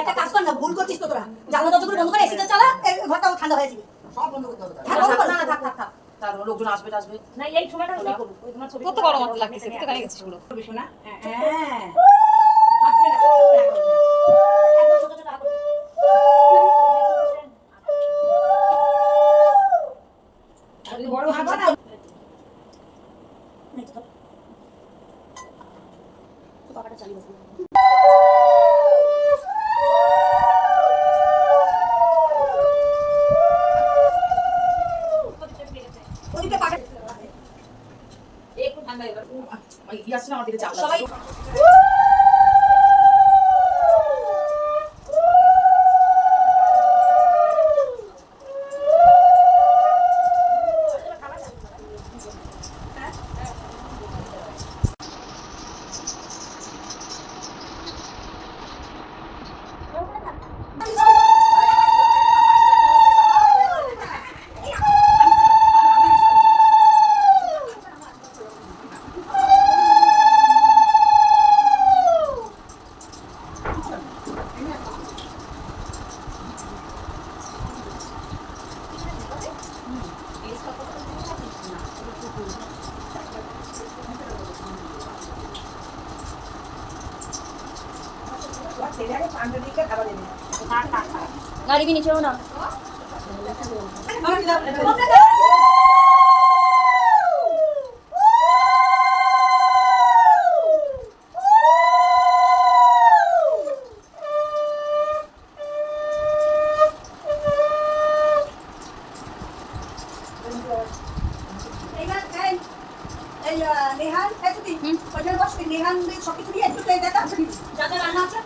একটা কাজ কর না, ভুল করছিস তো তোরা। জানলা দরজাগুলো বন্ধ করে এসিটা চালা, ঘরটাও ঠান্ডা হয়ে যাবে। সব বন্ধ করতে হবে। হ্যাঁ, বন্ধ কর। না, থাক। তার লোকজন আসবে না এই সময়টা কি করব? ওই তোমার ছবি কত গরম হাত লাগতেছে, তুই তো গায়ে গেছিস পুরো। শোনা। হ্যাঁ। হাসবে না, একদম ছোট ছোট হাত। বড় হাত না। তো পাকাটা চালিয়ে বসে। ওদিকে পাকা একটু ঠান্ডা এবার। কি আসছে না আমার দিকে চাপ সবাই গাড়ি भी नीचे हो ना। নেহান, নেহান সবকিছু নিয়ে একটু দেখা যা যা রান্না আছে